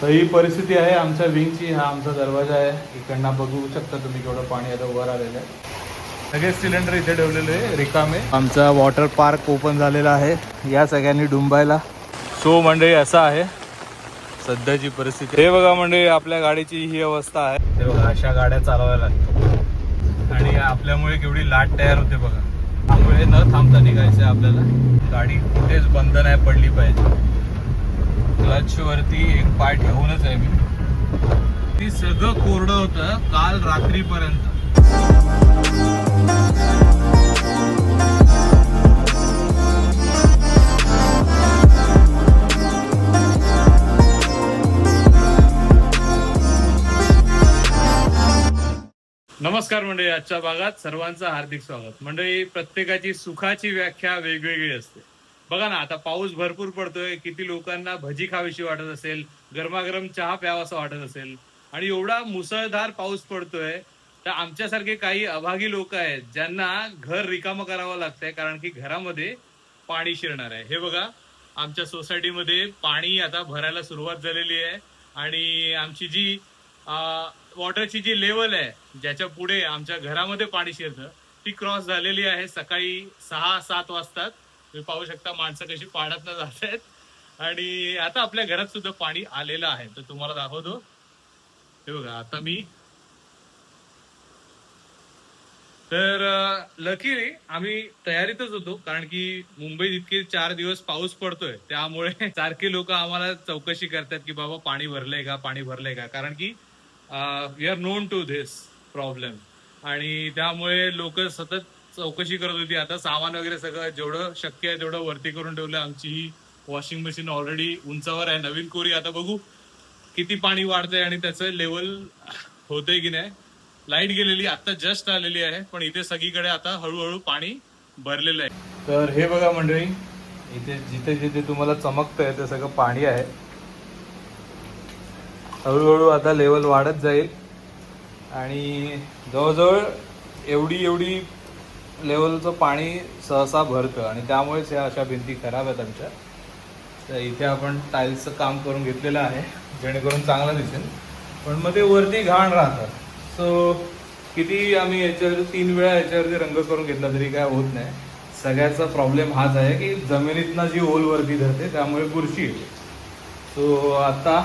तर ही परिस्थिती आहे आमच्या विंगची. हा आमचा दरवाजा आहे. इकडनं बघू शकता तुम्ही केवढं पाणी आता वर आलेलं आहे. सगळे सिलेंडर इथे ठेवलेले आहे रिकामे. आमचा वॉटर पार्क ओपन झालेला आहे. या सगळ्यांनी डुंबायला. सो मंडळी असा आहे सध्याची परिस्थिती. हे बघा मंडळी आपल्या गाडीची ही अवस्था आहे. हे बघा अशा गाड्या चालवायला लागतात आणि आपल्यामुळे केवढी लाट तयार होते बघा. त्यामुळे न थांबता निघायचं आपल्याला. गाडी कुठेच बंद नाही पडली पाहिजे. क्लच वरती एक पाय ठेवूनच आहे मी. ती सगळं कोरडं होतं काल रात्रीपर्यंत. नमस्कार मंडळी, आजच्या भागात सर्वांचं हार्दिक स्वागत. मंडळी, प्रत्येकाची सुखाची व्याख्या वेगवेगळी असते. बघा ना, आता पाऊस भरपूर पडतोय. किती लोकांना भजी खावीशी वाटत असेल, गरमागरम चहा प्यावासा वाटत असेल. आणि एवढा मुसळधार पाऊस पडतोय तर आमच्यासारखे काही अभागी लोक आहेत ज्यांना घर रिकामं करावं लागतंय, कारण की घरामध्ये पाणी शिरणार आहे. हे बघा, आमच्या सोसायटीमध्ये पाणी आता भरायला सुरुवात झालेली आहे आणि आमची जी वॉटरची जी लेवल आहे, ज्याच्या पुढे आमच्या घरामध्ये पाणी शिरतं, ती क्रॉस झालेली आहे. सकाळी 6-7 वाजतात. तुम्ही पाहू शकता माणसं कशी पाण्यातनं जात आहेत आणि आता आपल्या घरात सुद्धा पाणी आलेलं आहे. तर तुम्हाला दाखवतो. हे बघा, आता मी तर लकीली आम्ही तयारीतच होतो, कारण की मुंबईत इतके 4 दिवस पाऊस पडतोय, त्यामुळे सारखे लोक आम्हाला चौकशी करतात की बाबा पाणी भरलंय का, पाणी भरलंय का, कारण की we are known to this problem. आणि त्यामुळे लोक सतत चौकशी करत होती. आता सामान वगैरे सगळं जेवढं शक्य आहे तेवढं वरती करून ठेवलं. आमची ही वॉशिंग मशीन ऑलरेडी उंचावर आहे, नवीन कोरी. आता बघू किती पाणी वाढतंय आणि त्याचं लेवल होतंय की नाही. लाईट गेलेली आता जस्ट आलेली आहे, पण इथे सगळीकडे आता हळूहळू पाणी भरलेलं आहे. तर हे बघा मंडळी, इथे जिथे जिथे तुम्हाला चमकतंय ते सगळं पाणी आहे. हळूहळू आता लेवल वाढत जाईल आणि जवळजवळ एवढी लेवलचं पाणी सहसा भरतं आणि त्यामुळेच ह्या अशा भिंती खराब आहेत आमच्या. तर इथे आपण टाईल्सचं काम करून घेतलेलं आहे जेणेकरून चांगलं दिसेल, पण मग ते वरती घाण राहतात. सो किती आम्ही याच्यावर 3 वेळा याच्यावरती रंग करून घेतला तरी काय होत नाही. सगळ्याचा प्रॉब्लेम हाच आहे की जमिनीतनं जी ओल वरती धरते त्यामुळे बुरशी येते. सो आता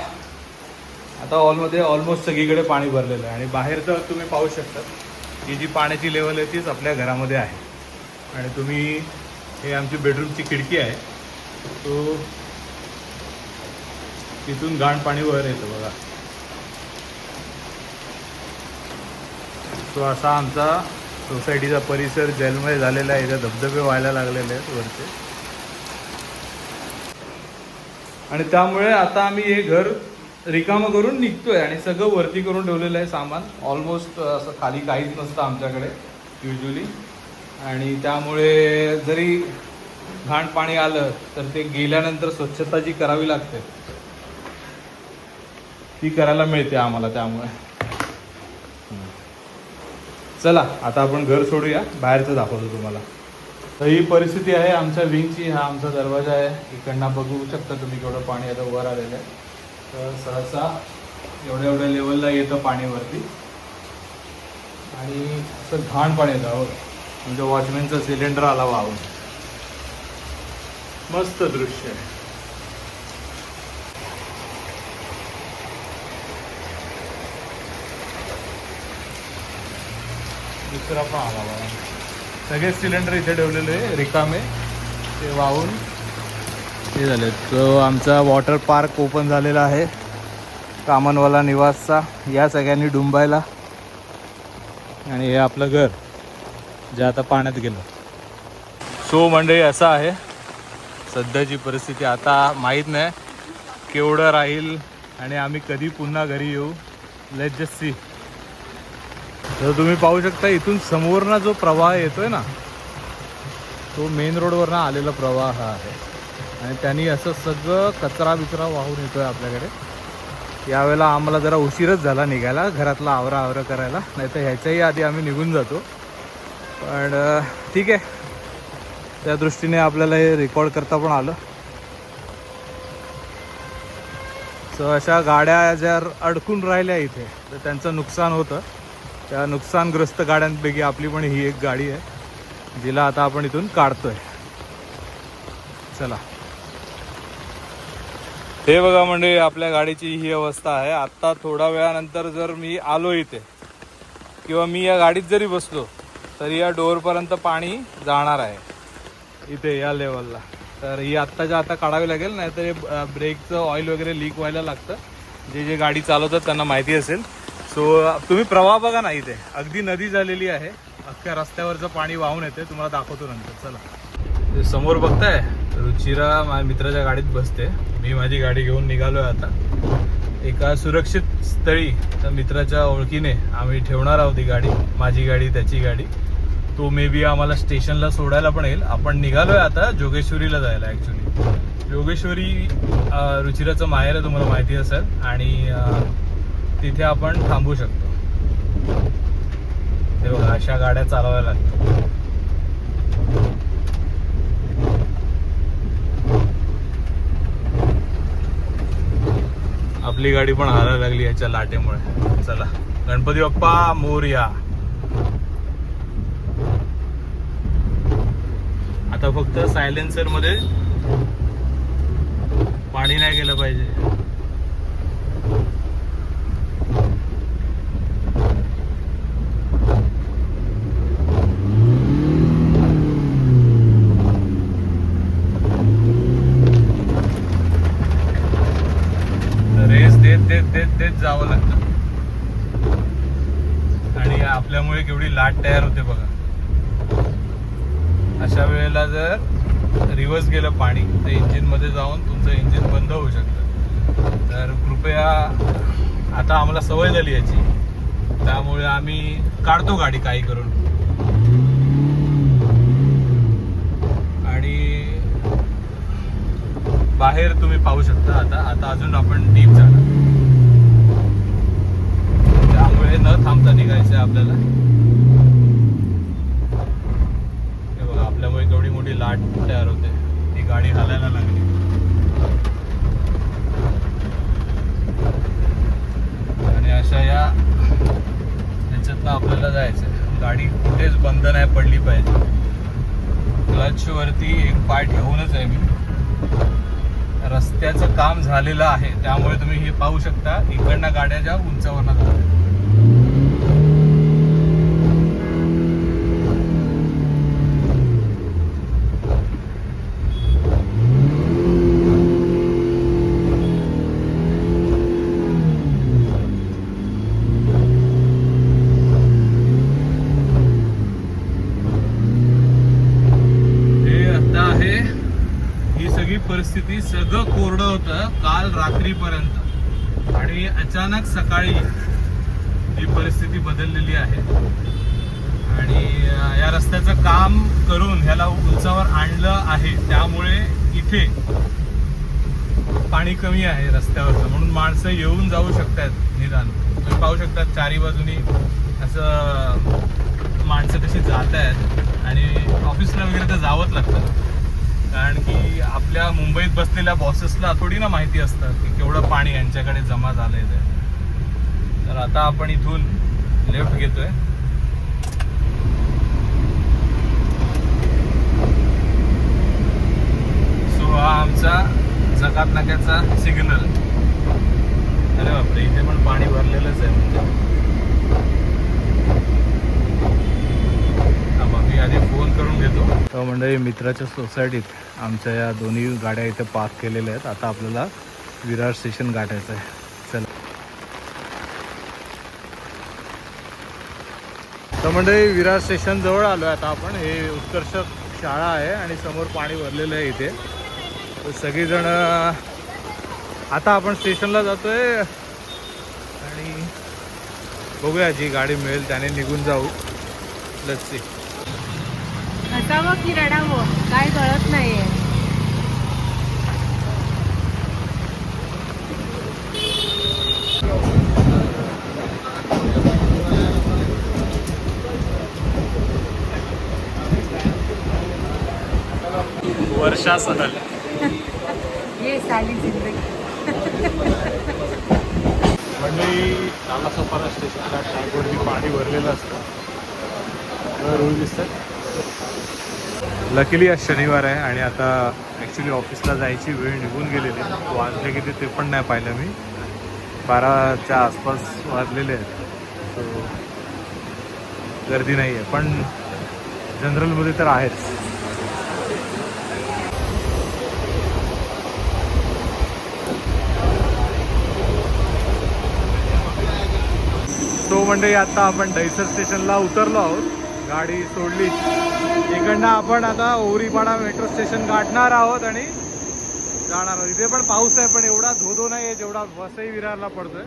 हॉलमध्ये ऑलमोस्ट सगळीकडे पाणी भरलेलं आहे आणि बाहेर तर तुम्ही पाहू शकता ही जी पाण्याची लेवल आहे तीच आपल्या घरामध्ये आहे. आणि तुम्ही हे आमची बेडरूमची खिडकी आहे, तो तिथून घाण पाणी वर येतं बघा. तो असा आमचा सोसायटीचा परिसर जलमय झालेला आहे. इथे धबधबे व्हायला लागलेले आहेत वरचे आणि त्यामुळे आता आम्ही हे घर रिकामं करून निघतोय आणि सगळं वरती करून ठेवलेलं आहे सामान. ऑलमोस्ट असं खाली काहीच नसतं आमच्याकडे युजली, आणि त्यामुळे जरी घाण पाणी आलं तर ते गेल्यानंतर स्वच्छता जी करावी लागते ती करायला मिळते आम्हाला. त्यामुळे चला आता आपण घर सोडूया, बाहेरचं दाखवतो तुम्हाला. तर ही परिस्थिती आहे आमच्या विंगची. हा आमचा दरवाजा आहे. इकडनं बघू शकता तुम्ही केवढं पाणी आता वर आलेलं आहे. तर सहसा एवढ्या लेवलला येतं पाणी वरती आणि असं घाण पाणी येतं. म्हणजे वॉचमॅनचा सिलेंडर आला वाहून. मस्त दृश्य आहे. दुसरा पण आला बघा. सगळे सिलेंडर इथे ठेवलेले रिकामे, ते वाहून हे झाले. तो आमचा वॉटर पार्क ओपन झालेला आहे कामनवाला निवासचा. या सगळ्यांनी डुंबायला. आणि हे आपलं घर जे आता पाण्यात गेलं. सो मंडळी असं आहे सध्याची परिस्थिती. आता माहीत नाही केवढं राहील आणि आम्ही कधी पुन्हा घरी येऊ. Let's just see. तर तुम्ही पाहू शकता इथून समोरनं जो प्रवाह येतोय ना, तो मेन रोडवरनं आलेला प्रवाह आहे आणि त्यांनी असं सगळं कचरा बिचरा वाहून येतोय आपल्याकडे. यावेळेला आम्हाला जरा उशीरच झाला निघायला, घरातला आवरा करायला. नाही तर ह्याच्याही आधी आम्ही निघून जातो, पण ठीक आहे, त्या दृष्टीने आपल्याला हे रेकॉर्ड करता पण आलं. सो अशा गाड्या जर अडकून राहिल्या इथे तर त्यांचं नुकसान होतं. त्या नुकसानग्रस्त गाड्यांपैकी आपली पण ही एक गाडी आहे जिला आता आपण इथून काढतोय. चला, हे बघा म्हणजे आपल्या गाडीची ही अवस्था आहे. आत्ता थोड्या वेळानंतर जर मी आलो इथे किंवा मी या गाडीत जरी बसलो तरी या डोअरपर्यंत पाणी जाणार आहे इथे या लेवलला. तर ही आत्ताच्या आता काढावी लागेल, नाही तर हे ब्रेकचं ऑइल वगैरे लीक व्हायला लागतं. जे जे चालवतात त्यांना माहिती असेल. सो तुम्ही प्रवाह बघा ना, इथे अगदी नदी झालेली आहे. अख्ख्या रस्त्यावरचं पाणी वाहून येते. तुम्हाला दाखवतो नंतर. चला, समोर बघताय रुचिरा माझ्या मित्राच्या गाडीत बसते. मी माझी गाडी घेऊन निघालोय आता एका सुरक्षित स्थळी. तर मित्राच्या ओळखीने आम्ही ठेवणार आहोत ही गाडी, माझी गाडी त्याची गाडी. तो मे बी आम्हाला स्टेशनला सोडायला पण येईल. आपण निघालोय आता जोगेश्वरीला जायला. ॲक्च्युली जोगेश्वरी रुचिराचं माहेर आहे, तुम्हाला माहिती असेल. आणि तिथे आपण थांबू शकतो. ते बघा, अशा गाड्या चालवायला लागतात. आपली गाडी पण हालायला लागली याच्या लाटेमुळे. चला, गणपती बाप्पा मोरया. आता फक्त सायलेन्सर मध्ये पाणी नाही गेलं पाहिजे. रेस देत देत देत देत जावं लागतं. आणि आपल्यामुळे केवढी लाट तयार होते बघा. अशा वेळेला जर रिव्हर्स गेलं पाणी तर इंजिनमध्ये जाऊन तुमचं इंजिन बंद होऊ शकतं. तर कृपया, आता आम्हाला सवय झाली याची, त्यामुळे आम्ही काढतो गाडी काही करून. आणि बाहेर तुम्ही पाहू शकता आता अजून आपण डीप जाणार, त्यामुळे न थांबता निघायचं आहे आपल्याला. आपल्यामुळे केवढी मोठी लाट तयार होते. ती गाडी हालायला लागली. आणि अशा याच्यातनं आपल्याला जायचं. गाडी कुठेच बंद नाही पडली पाहिजे. क्लच वरती एक पाय ठेवूनच आहे मी. रस्त्याचं काम झालेलं आहे त्यामुळे तुम्ही हे पाहू शकता. इकडनं गाड्या ज्या उंचावरनं जातात. परिस्थिती सगळं कोरडं होतं काल रात्रीपर्यंत आणि अचानक सकाळी ही परिस्थिती बदललेली आहे. आणि या रस्त्याचं काम करून ह्याला उंचावर आणलं आहे त्यामुळे इथे पाणी कमी आहे रस्त्यावरचं, म्हणून माणसं येऊन जाऊ शकतात निदान. तुम्ही पाहू शकता चारी बाजूनी असं माणसं कशी जात आहेत. आणि ऑफिसला वगैरे तर जावंच लागतं, कारण की आपल्या मुंबईत बसलेल्या बॉसेसला थोडी ना माहिती असतं की केवढं पाणी यांच्याकडे जमा झालंय ते. तर आता आपण इथून लेफ्ट घेतोय. सो हा आमचा जकात नाक्याचा सिग्नल. अरे बापरे, इथे पण पाणी भरलेलंच आहे. म्हणजे मी आधी फोन करून घेतो. तर मंडळी, मित्राच्या सोसायटीत आमच्या या दोन्ही गाड्या इथे पार्क केलेल्या आहेत. आता आपल्याला विरार स्टेशन गाठायचं आहे. चला, तर मंडळी विरार स्टेशन जवळ आलो आहे आता आपण. हे उत्कर्ष शाळा आहे आणि समोर पाणी भरलेलं आहे इथे. तर सगळीजण आता आपण स्टेशनला जातोय आणि बघूया जी गाडी मिळेल त्याने निघून जाऊ. Let's see. हसावं की रडावं काय कळत नाहीये. वर्षा सहल. ये साली जिंदगी. म्हणजे नालासोपारा स्टेशनला टँकवरती पाणी भरलेलं असतं. रोज दिसतात. लकीली आज शनिवार आहे आणि आता ॲक्च्युली ऑफिसला जायची वेळ निघून गेलेली आहे. वाजले किती ते पण नाही पाहिलं मी. 12च्या आसपास वाजलेले आहेत. सो गर्दी नाही आहे, पण जनरलमध्ये तर आहेच. सो म्हणजे आता आपण दहिसर स्टेशनला उतरलो आहोत. गाडी सोडली. इकडनं आपण आता ओरीपाडा मेट्रो स्टेशन गाठणार आहोत आणि जाणार आहोत. इथे पण पाऊस आहे, पण एवढा धोधो नाही आहे जेवढा वसई विरारला पडतोय.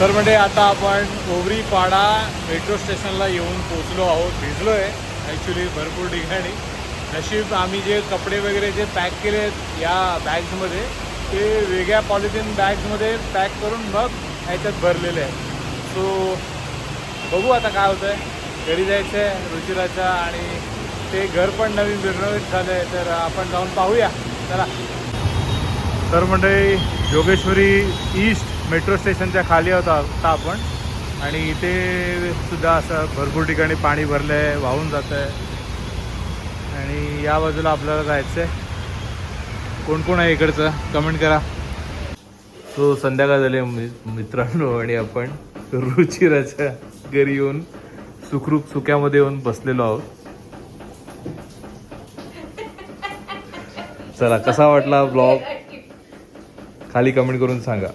तर म्हणजे आता आपण ओवरीपाडा मेट्रो स्टेशनला येऊन पोचलो आहोत. भिजलो आहे ॲक्च्युली भरपूर ठिकाणी. नशीब आम्ही जे कपडे वगैरे जे पॅक केले आहेत या बॅग्समध्ये ते वेगळ्या पॉलिथिन बॅग्समध्ये पॅक करून मग ह्याच्यात भरलेले आहेत. सो बघू आता काय होतं आहे. घरी जायचं आहे रुचिराच्या आणि ते घर पण नवीन रिनोव्हेट झालं आहे, तर आपण जाऊन पाहूया. चला. तर म्हणजे जोगेश्वरी ईस्ट मेट्रो स्टेशनच्या खाली होता आपण आणि इथे सुद्धा असं भरपूर ठिकाणी पाणी भरलं आहे, वाहून जातं आहे. आणि या बाजूला आपल्याला जायचं आहे. कोण कोण आहे इकडचं कमेंट करा. सो संध्याकाळ झाली मित्रांनो आणि आपण रुचिराच्या घरी येऊन सुखरूप सुक्यामध्ये येऊन बसलेलो आहोत. चला, कसा वाटला ब्लॉग खाली कमेंट करून सांगा.